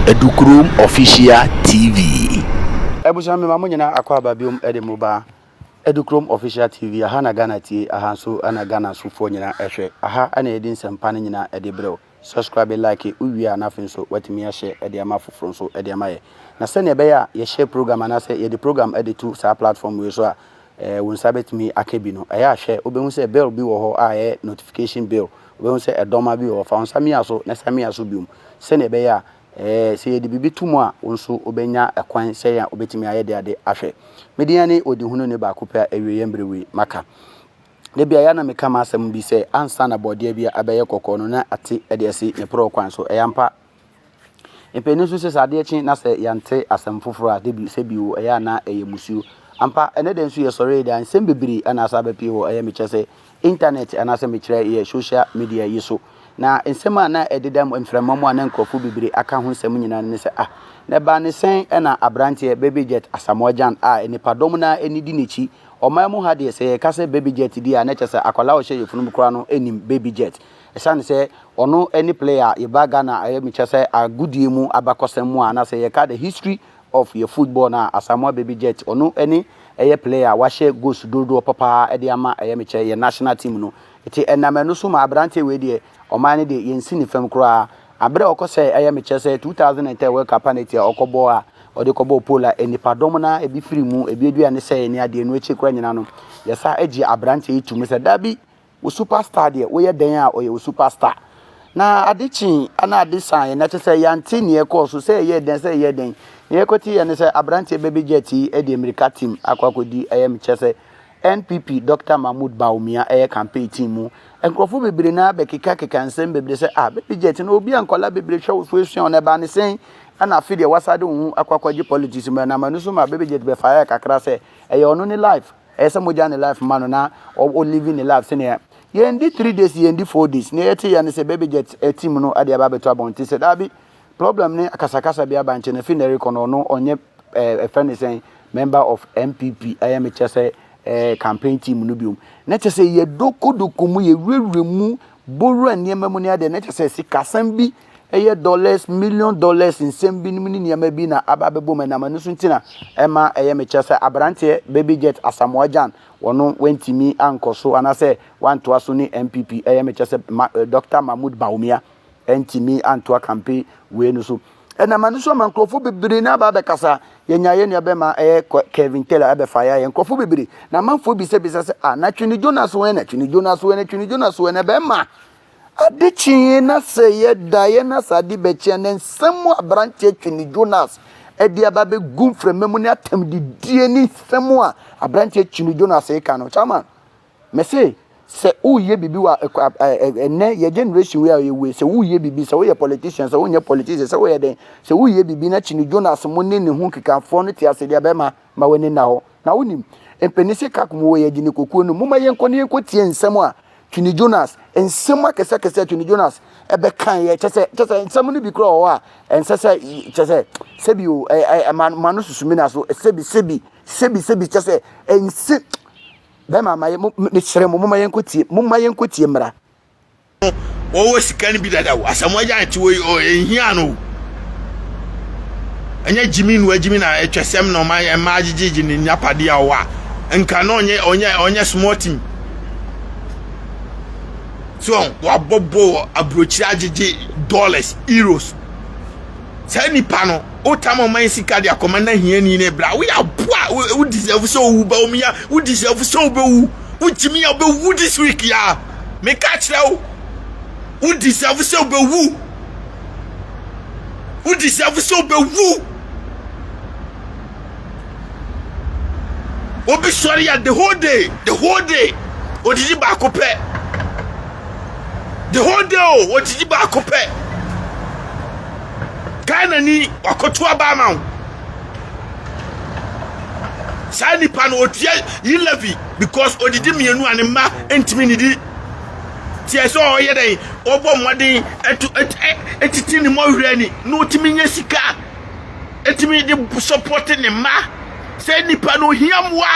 Edukrom Official TV. Ebusa me mamu nyina akwa babiom edemuba Edukrom Official TV aha na Ghana tie aha so ana Ghana sufo nyina ehwe aha ana edi nsempa ne nyina edebrew subscribe like uwia na finso watimi ya share ede ama foforo so ede ama ye na se ne be ya ye share program ana se ye the program editu sa platform we so a won sabetimi akebi no eya hwe obehu se bell bi wo ho a ye notification bell obehu se edoma bi wo fa onsami aso na sami aso bium se ne be ya se ye de bibi tumu a wonso obenya ekwan se ya obetimi aye de ade ahwe mediane odi hunu ne ba kopa awie yembrewi maka ne bia ya na meka ma asem bi se ansa na bode bia abeye kokko no na ate ede ase ne pro kwan so eyampa empeni so se sade echi na se yante asem foforo a de bi se bi wo eya na eyemusu ampa ene den so ye sore de ansem bibiri ana asa ba pi wo eya se internet ana se mekire ye social media yiso na ensema na ededam mframamu ana nkrofu bibiri aka ho nsem nyina ne se ne ba ne sen na abrante baby jet asamojan enipadom na enidi nechi omamu ha de se ka se baby jet di a na chese akwala o hye yefunu kura no enim baby jet esane se ono any player ye baga na ayemi chese agudie mu abakosem mu ana se ye ka the history of your football na asamoah baby jet ono any player wa hye goals dodo papa e de ama ayemi che ye national team no eti enamenu so ma abrante we de omane de yensi ni fam kura abre okose ayemi chese 2010 World Cup aneti okobo a ode kobo pola enipadom na ebi firi mu ebi edua ne se ni ade enu echi kura nyina no yesa agi abrante yitu se dabi wo superstar de wo ye den a oye wo superstar na adichin ana adisan na chese yanti ne ekoso se ye den se ye den ne ekoti ye ne se abrante baby jet e de America team akwakodi ayem chese NPP Dr. Mahmoud Baumia campaign team mu enkrofo bebere na bekika keka nsem bebere se baby jet no obi ankola bebere hwa wo suan na ba ne sen ana afide wasade hu akwakwaji politics me na manu so ma baby jet be fire kakra se ono ni life se moja ni life man na o living the life se ne ye ndi 3 days ye ndi 4 days ne yeti ya ne se baby jet team no ade aba beto abonti se dabi problem ne akasakasa bia banche na finary kono no onye friend sen member of MPP ayem chese campaign team no biom na chese ye dokumu ye wewremu boru aniema mu ne ade na chese sikasam bi dollars $million in sembi ni niema bi na ababebo na manu suntina ema ayem chese abrante baby jet asamoajan wono wentimi ankoso anase wanto aso ni MPP ayem chese Dr. Mahmoud Baumia entimi anto campaign we no so ena manu so mankrofo bebere na ba bekasa yenyaye ne bema Kevin Taylor abe fire yenkrofo bebere na manfo bi se na Twini Jonas we na Twini Jonas we na bema adichi na se ye daye na sadi beche na nsemu abrante Twini Jonas edi ababe gum frememu ne atem di die ni nsemu a abrante Twini Jonas e ka no chairman me say se uye bibi wa ene ye generation we se uye bibi se we politicians se unye politicians se we den se uye bibi na Twini Jonas mo ne ne hu kikafo no ti ase dia be ma weni na ho na wonim empenisi kakumo we ye gini kokuo no muma ye nkone ye kotie nsem a Twini Jonas ensem akese Twini Jonas ebe kan ye chese nsem no bi kro ho a ensese chese sebi o manu susumina so sebi chese ense bema maye me chere mo maye nkotie mra o wo sikani bi dada asamoja anti wo ehia no anya jimi na etwesem no ma agigigi ni nyapade a wa nka no onye small team so wa bobo abrochi agigi dollars euros sani pano o tamo man sika dia komanda hiani ne bra we aboa we deserve so wu ba omia we deserve so be wu we jimi ya be wu this week ya me catch now we deserve so be wu we deserve so be wu obi sorry ya the whole day odidi ba ko pe the whole day odidi ba ko pe Kana ni wakotua ba ma sani pan otia yilevi because odidi mienu anema entimi nidi tie so oye den obo modin etiti ni mo hwere ni no timi nya sika etimi di support ni ma sani pan ohiamwa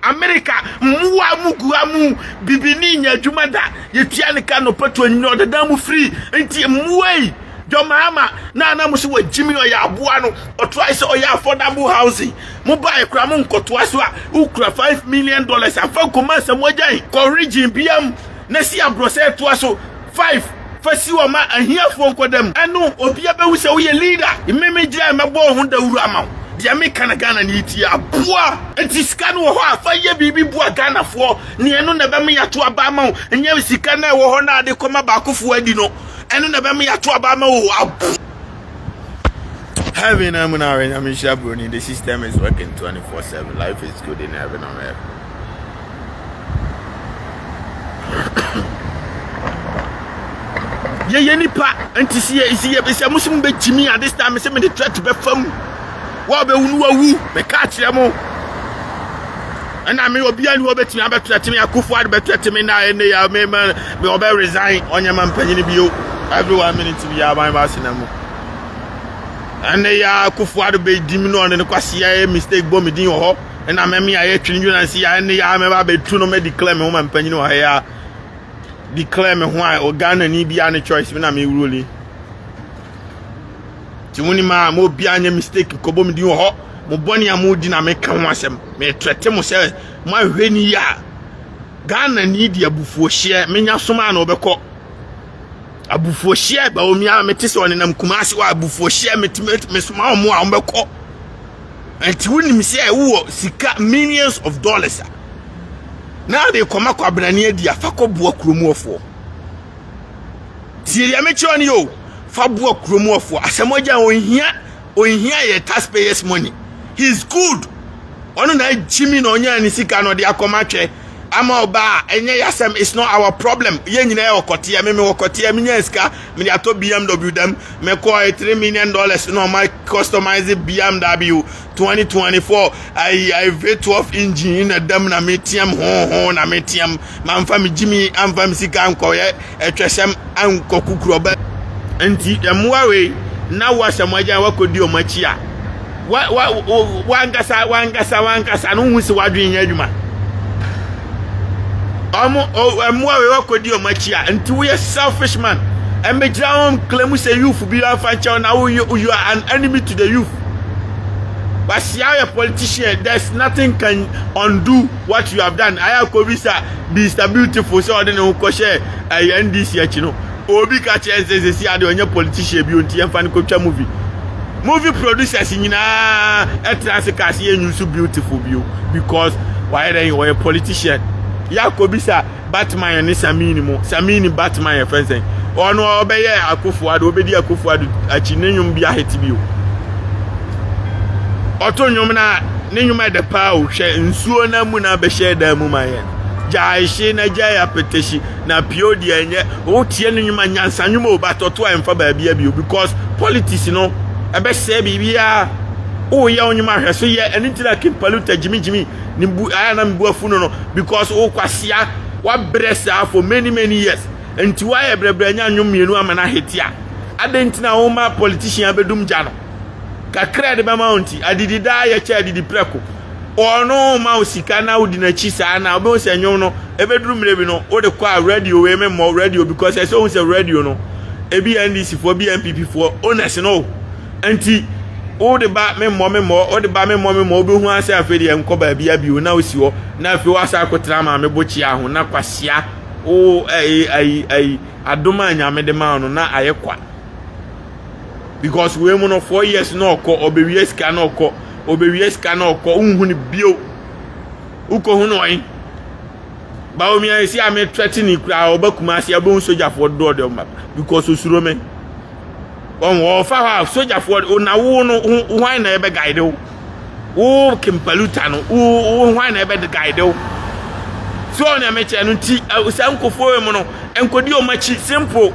America muwa muguamu bibini nya adwuma da yetua ne ka no pato anyi no dada mu free enti muwei Jomama na musu wa Jimmy or ya buano or twice or ya affordable housing. Mobile cramon kotwaswa ukra $5 million and for commerce and wajay corriging BM Nessia Brosset twaso 5 Fasiwa ma and here for them. I know Obiabe who say we a leader. Meme jam a ball on the Urama. The American Ghana need ya bois and this can fire baby bois Ghana for near no never me at Abama and you see can I honor the come back of Wedino and never me at Abama. Having a monarch, I'm Shabroni. The system is working 24/7. Life is good in heaven on earth. Ye nipa and to see is a Muslim be Jimmy at this time. I say me the threat to be from. Wabe unuwa me catch them and I may be a little bit me Akufo better me now and they are me obe resign on your man penny bio everyone minute to be my basinamo and they are Akufo be dimino and the kwasia mistake bomb din ho and I me I twin and see and they are me be two no me declare me woman penny no here declare me why or Ghana ni be any choice me na me ruling Timuni ma mo bianye mistake kobo mi di ho mo boni amudi na meka ho asem me trete mo se mo ahweni ya Ghana ni di abufuo hye menya soma na obekọ abufuo hye ba omi a metese one nam kumase wa abufuo hye me soma mo a obekọ enti woni mi se wo sika millions of dollars now they come akọ abrani adi afakọ bo akromuofo ti ya mechi oni yo Fabu Kromo for Asamoja ohia ye taxpayers money. He's good. Ono na Jimmy no nya ni sika no de akomatwe. Ama oba enye yasem is not our problem. Ye nyina e okote me okote me nya sika me de ato BMW dem me ko $3 million no my customized BMW 2024 I V12 engine na dem na metiam ho na metiam mamfa me Jimmy amfa me sika anko ye etwesem anko kukuro Anti amwawe na wasamwaja wakodi omachi a wangasa no hu se wadwen nya adwuma amwawe wakodi omachi a anti we selfish man emejira on claim say youth be afancha na you are an enemy to the youth but see how a politician there's nothing can undo what you have done ayakobisa be beautiful so dey no ko share NDC achino Obi ka chance say ade onye politician bi onti emfa ne kotwa movie producers nyina etrance ka say you so beautiful bio because why then you a politician yakobisa Batman ne samini Batman efense ono obeye Akufo Addo obedi Akufo Addo achi nenyum bia heti bio oto nyum na nenyum e de pa o hwe nsuo na mu na be share da mu maye Jaishi na jaya peteshi na piodi enye o tie no nyuma nyansa nyuma obatoto amfa ba bia bio because politics no ebe se bibia o ya onyuma hweso ye enitina kimpaluta jimi ni bu aya na mbu afu no because o kwasia wa bresa for many years enti wa ye brebra nya nyum mienu amana hetia adentina o ma politician abedum jano kakra de ba mounti adidi da ye cha adidi preko ono ma osika na udi na chi sa na obe ose nyon no ebeduru mrebi no o de kwa radio we me more radio because I saw say radio no ebi NDC for BNPP for honest no anti o de ba me more o de ba me more obe hu ase afedi enko ba bia bi o na osi ho na afi wasa akotra ma me bochi aho na kwasia o adoma anyame de ma no na ayekwa because we mo no 4 years no ko obewie sika no ko obewie sika na okọ unhu ni bio uko hu no yin ba omi asi ame twete ni kura obakuma asi abon soja for do de map because osuro me on wo fa ha soja for na wo no hwan na ebe guide wo kimpaluta no wo hwan na ebe guide wo so na me che no ti usankofo e mo no enkodi o machi simple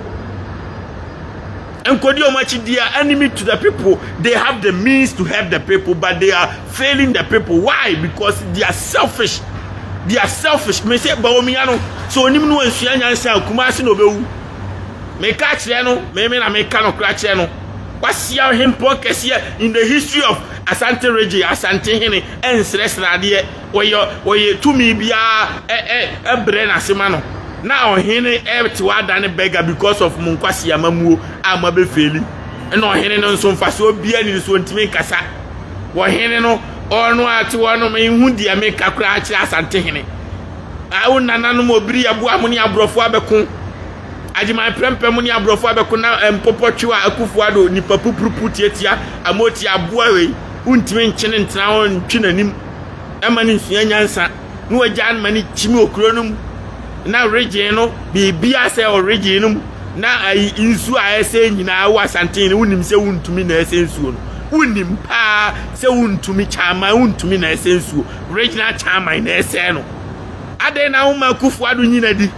and they are enemy to the people. They have the means to help the people, but they are failing the people. Why? Because they are selfish. They are selfish. Me say baomiano. So ni mnu ensuya nyansa kumasi no bewu. Me catch no. Me na me kano catch no. What's your him podcast here in the history of Asante Reggie, Asante Hene, and Sresna dear, where you to me be a brain asimano. na ohene te wada ne beggar because of munkwasi amamuo ama be feli na ohene no nso mfaso bia ni so ntimi kasa ohene no ono ate wono me hu dia me kakra akira asante hene awu nananom obiri abu amuni abrofo abeko ajima prempem ni abrofo abeko na mpopotwa akufuado nipa pupurupu tietia amoti aboa we untimi nkyene ntena won twinanim amani nsua nyansa no wajan mani chimi okronum na region no bibia se originum na ai insu a ese nyina wa santene wonim se wuntumi na ese nsuo no wonim pa se wuntumi chama wuntumi na ese nsuo regional chama na ese no ade na wo makufuado nyina di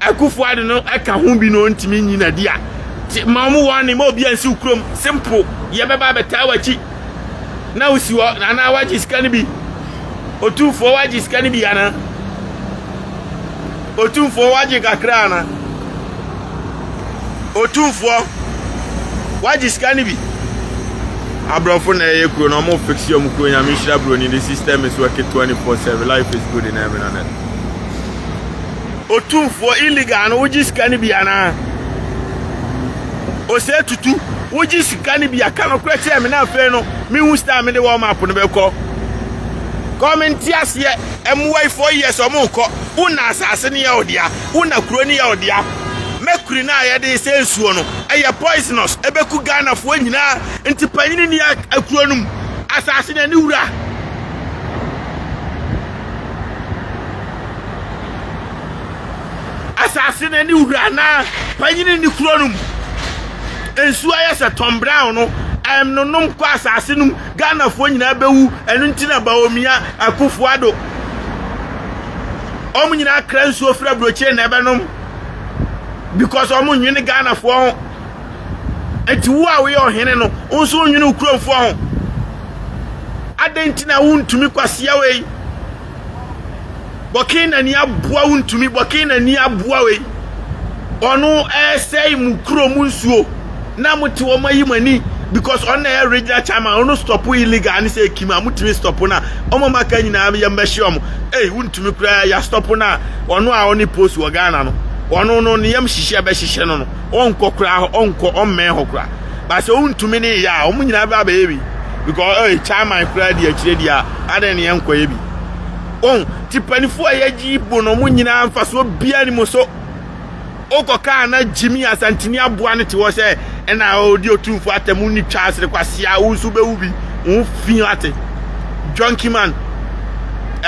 akufuado no aka ho bi no ntumi nyina di a mamu wani mo bia nsi ukrom simple ye beba beta wachi na usiwo na waji scan bi otufo waji scan bi yana otufo waji kakra na otufo waji scan bi abrofo na ye kro no mo fix yo mkro nya mishira bro ni the system is working 24/7 life is good in every night otufo illegal no waji scan bi yana o se tutu woji scan bi aka no kra che me na afa no me hu star me de warm up no be ko comment ase emwai 4 years o mo ko una asase ne ya odia una kuro ne ya odia mekuri na ya de se nsuo no eye poisonous ebeku Ghana fo nyina nti panyini ne akuro num asase ne ne wura asase ne ne wura na panyini ne kuro num ensuo ya se Tom Brown no no nom kwa asase num Ghana fo nyina bewu enu ntina baomia akufuado omu nyina kra nsuo fra broche na ebe nom because omu nyine Ghana fo ho eti wo a we ohene no nso nyine ukromfo ho adentina wuntumi kwasia we bokina ni aboa wuntumi bokina ni aboa we onu esei mu kromu nsuo na muti wo mayimani because on the regional chairman onu stop illegal ani say kima mutimi stop na omo maka nyina ya mbeshi omo wuntumi kura ya stop na onu a oni post wo Ghana no onu no ne yam hihye be hihye no onko kura onko omme ho kura ba say wuntumi ne ya omo nyina ba ebi because chairman kura di akire dia aden ne enko ebi tipanifo ayaji bo no mo nyina mfaso bia ni mo so okoka na Jimmy Asantini aboa ne te wo se na odi otumfo atemu ni twasre kwasia usu be ubi unfin ate junkie man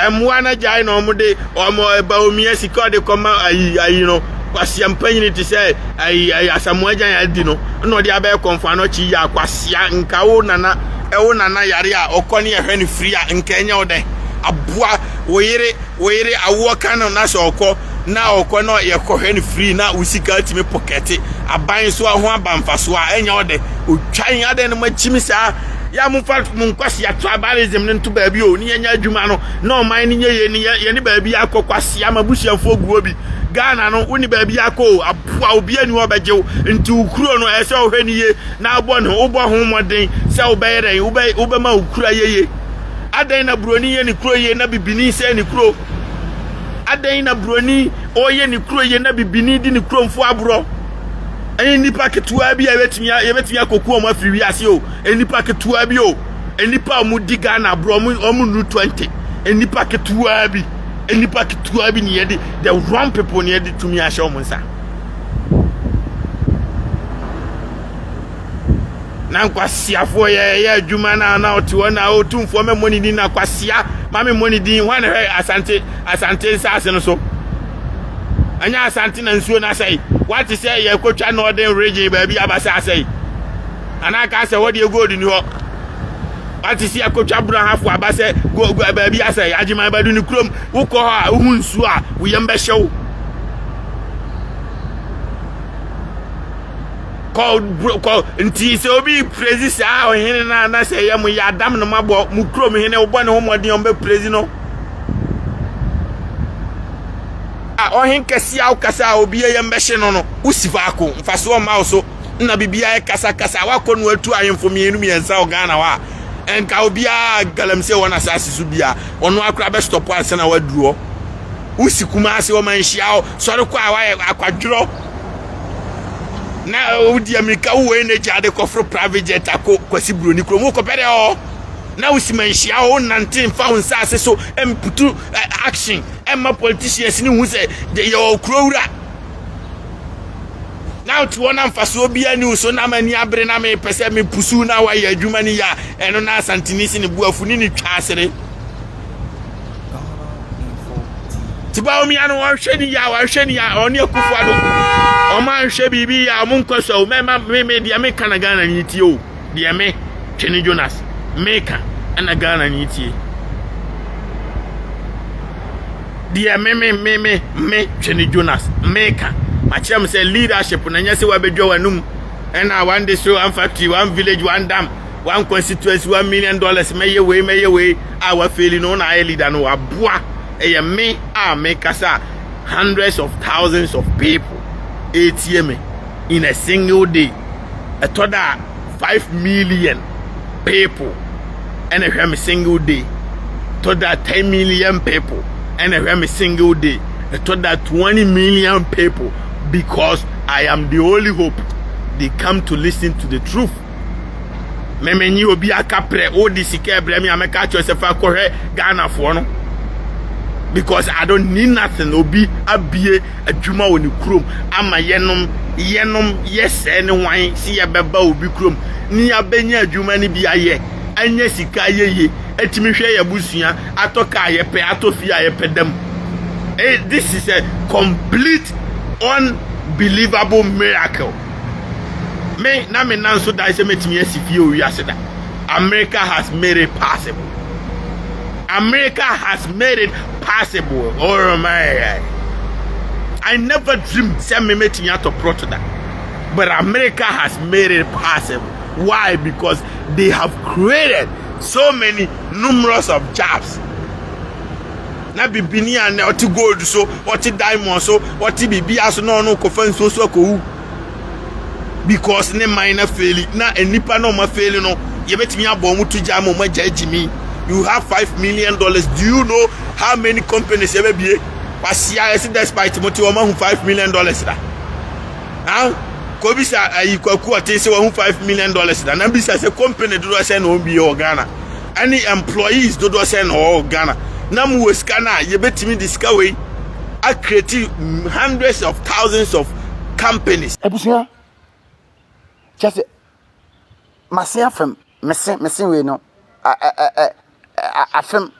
emwa na jai no omde omo baomia sika de koma ayi no kwasia mpanyini te se ayi asamu ajan adi no no de abe konfa no chi ya kwasia nka wo nana yare a okoni ehwe ni free a nka enya ode aboa woyere awo kan na so okọ na okọ no ye kohwe ni free na usika ultimate pocket aban so ho abamfaso a enya ode otwan ade no machimi sa ya mfa munkwasi ya tribalism ne nto baabi o ni enya adwuma no na o man ni ye ni baabi akokwasi amabusiafo guo bi Ghana no uni baabi akọ aboa obi ani obejew nti ukuro no ese ohwe ni ye na abo no ubo ho moden se obeyere ubema ukura yeye adan na broni ye ni kuro ye na bibini se ni kuro adan na broni o ye ni kuro ye na bibini di ni kuro mfo abro enipa ketua bi yebetumi akoku o mafiri wiase o enipa ketua bi o enipa mu di Ghana bro omu nu 20 enipa ketua bi ni yedi the wrong people ni yedi tumi ahye o munsa na kwasiafo ye adwuma na otiwo na otumfo me money din na kwasia ma me money din wan he asante sase no so anya asante na nsuo na sai what is say ye kwotwa northern region ba bi abasa asai anaka say what dey gold ni ho what is say kwotwa bra hafu abasa go ba bi asai ajima badu ni krom ukọ ha hu nsuo a wo yem be hyew call nti se obi praise sa ohene na say yam ya adam no mabo mu krom hene obo ne ho modin on be praise no ohin kesi aw kasa obi yem be hye no usifa ako mfaso ma so na bibia kasa wakonu atu ayemfo mienu miensa o Ghana wa enka obi a galamse wona asase su bia ono akura be stop ansa na waduro usi Kumasi o manhia o sori kwa wa akwadro na odi America wo energy ade kofro private jet akwasi broni krom wo kopere o na usi manhia o 19 fa unsa ase so emputu action emma politicians ni hu se your krowura now to one amfaso bia ni so na mani abre na me pese me pusu na wa ya adwuma ni ya eno na santinisi ni buafuni ni twasere tiba omi anu wa hwe ni ya oni akufuado o ma hwe bibi ya mo nkoso me dia me kana Ghana ni tie o dia me Kenny Jonas meka ana Ghana ni tie dia me Kenny Jonas meka machem say leadership na nya se wa bedwo wanum na one day so one factory one village one dam one constituency $1 million meye we our failing no na leader no aboa me kasa hundreds of thousands of people ATM in a single day a total 5 million people and a single day total 10 million people and a single day a total 20 million people because I am the only hope they come to listen to the truth. Memeni obi akapre odi sika ebremi ameka chosefa kohe Ghana for no because I don't need nothing obi abie adwuma woni krom ama yenom yes ene wan si ye beba obi krom ni abenya adwuma ni bia ye anya sika yeye etimi hwe ye busua atoka ye pe atofia ye pedam. This is a complete unbelievable miracle. Me na me nanso da se metimi asifie o wiase da. America has made it possible. America has made it possible. Oh my! I never dreamed say me metimi ato protoda. But America has made it possible. Why? Because they have created so many numerous of jobs. Na bibini and oti gold so oti diamond so oti bibia so no ko fan so ko because ne mine fail na enipa no ma fail no ye betimi abom to jam mo jajimi. You have $5 million. Do you know how many companies ever be pasia despite moti o ma $5 million da ko bi sa ayi kwaku ate se wo $5 million da na bi sa se company do say no bi o Ghana any employees do say no Ghana na mu weska ye betimi diska we a create hundreds of thousands of companies. Ebusia just masia fam mesen we no afem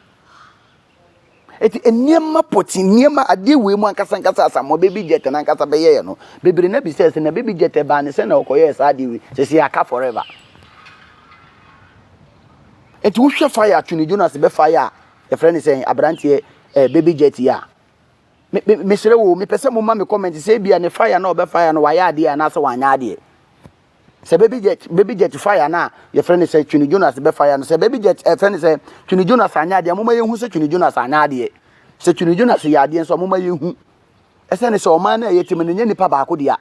eti eniema poti niema ade we mu ankasa asamo baby jet na ankasa be ye no bebere na bi se na baby jet ba ne se na okoye sa ade we se aka forever eti wo hwe fire Kenny Jonas be fire your friend is saying abrantie baby jet ya me sere wo me pese mo ma me comment say bia ne fire na obe fire no waya ade na so wanya ade say baby jet fire na your friend is say Kenny Jonas be fire no say baby jet friend is say Kenny Jonas anya ade mo ma yehu say Kenny Jonas anya ade say Kenny Jonas ya ade so mo ma yehu ese ne so o ma na yetim ne nipa ba ko dia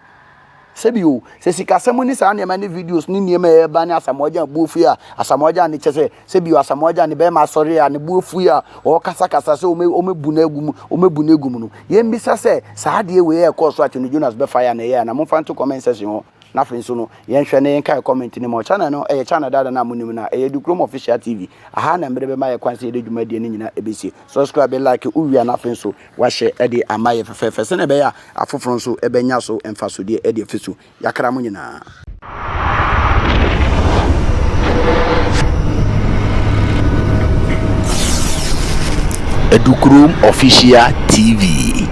sebio se sikasemu ni sa na ma ne videos ni niema e ba ne asamoja buofu ya asamoja ni chese sebio asamoja ni be ma sori ya ne buofu ya o kasa se o mebu na egum no ye mbisa se sa de we e course at Kenny Jonas be fire na ye na mo fa nto comment section ho na fe nso no ye nhwe ne kai comment ni mo channel no e channel dada na munim na e Educhrome Official TV aha na mbre be ma ye kwanse de dwuma de ni nyina e be si subscribe like uwia na fe nso wa share e de amaye fefe se ne be ya afoforo nso e be nya so emfa so de e de fesu yakra mo nyina. Educhrome Official TV.